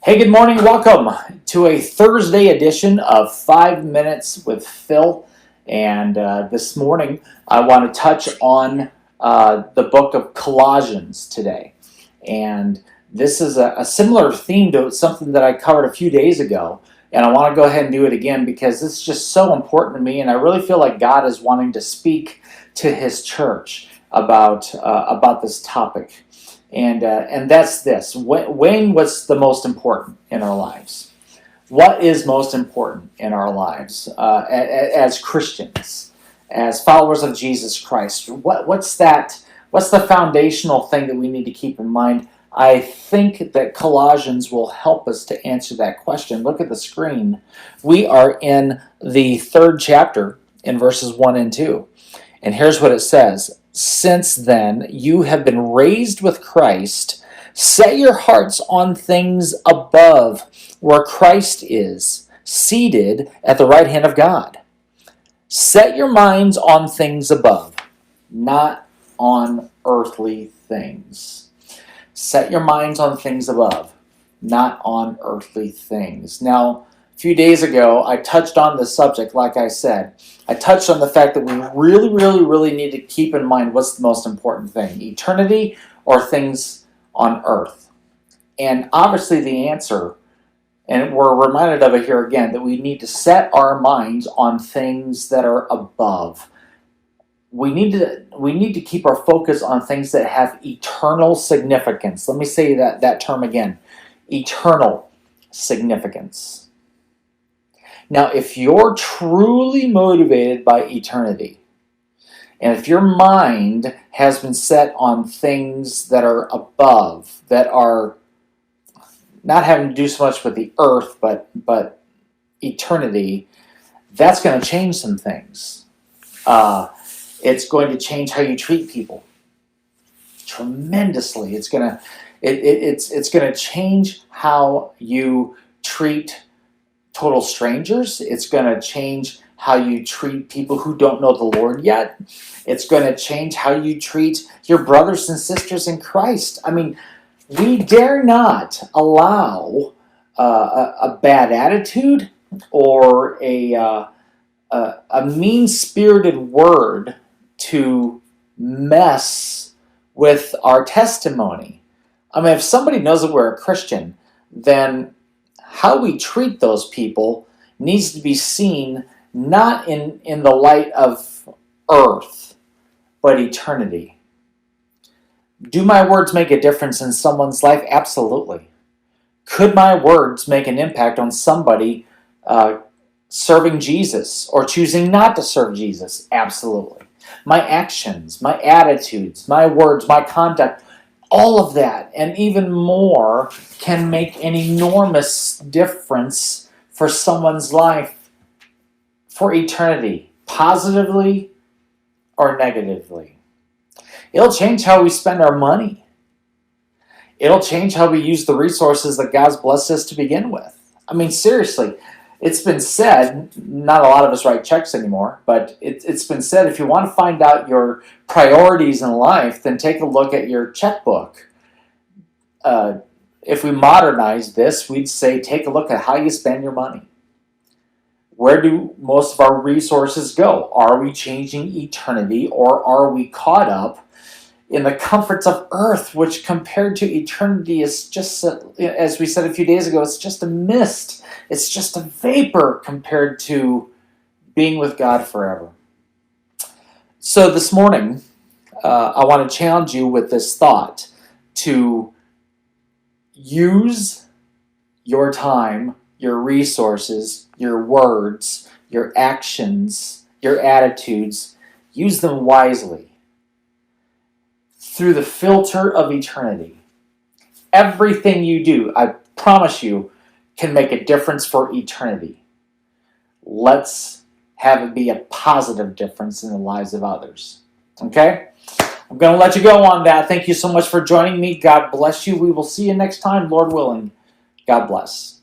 Hey, good morning. Welcome to a Thursday edition of 5 Minutes with Phil. And this morning, I want to touch on the book of Colossians today. And this is a similar theme to something that I covered a few days ago. And I want to go ahead and do it again because it's just so important to me. And I really feel like God is wanting to speak to His church about this topic. And that's this. Weighing what's the most important in our lives. What is most important in our lives as Christians, as followers of Jesus Christ? What's that? What's the foundational thing that we need to keep in mind? I think that Colossians will help us to answer that question. Look at the screen. We are in the 3rd chapter in verses 1 and 2. And here's what it says. Since then, you have been raised with Christ. Set your hearts on things above, where Christ is, seated at the right hand of God. Set your minds on things above, not on earthly things. Set your minds on things above, not on earthly things. Now, a few days ago, I touched on this subject, like I said. I touched on the fact that we really need to keep in mind what's the most important thing, eternity or things on earth. And obviously the answer, and we're reminded of it here again, that we need to set our minds on things that are above. We need to keep our focus on things that have eternal significance. Let me say that term again, eternal significance. Now, if you're truly motivated by eternity, and if your mind has been set on things that are above, that are not having to do so much with the earth, but eternity, that's going to change some things. It's going to change how you treat people tremendously. It's going to change how you treat total strangers. It's going to change how you treat people who don't know the Lord yet. It's going to change how you treat your brothers and sisters in Christ. I mean, we dare not allow a bad attitude or a mean-spirited word to mess with our testimony. I mean, if somebody knows that we're a Christian, then how we treat those people needs to be seen not in the light of earth, but eternity. Do my words make a difference in someone's life? Absolutely. Could my words make an impact on somebody serving Jesus or choosing not to serve Jesus? Absolutely. My actions, my attitudes, my words, my conduct, all of that and even more can make an enormous difference for someone's life for eternity, positively or negatively. It'll change how we spend our money. It'll change how we use the resources that God's blessed us to begin with. I mean, seriously, it's been said, not a lot of us write checks anymore, but it's been said, if you want to find out your priorities in life, then take a look at your checkbook. If we modernize this, we'd say take a look at how you spend your money. Where do most of our resources go? Are we changing eternity, or are we caught up in the comforts of earth, which compared to eternity is just, as we said a few days ago, it's just a mist. It's just a vapor compared to being with God forever. So this morning, I want to challenge you with this thought to use your time, your resources, your words, your actions, your attitudes, use them wisely through the filter of eternity. Everything you do, I promise you, can make a difference for eternity. Let's have it be a positive difference in the lives of others. Okay? I'm going to let you go on that. Thank you so much for joining me. God bless you. We will see you next time, Lord willing. God bless.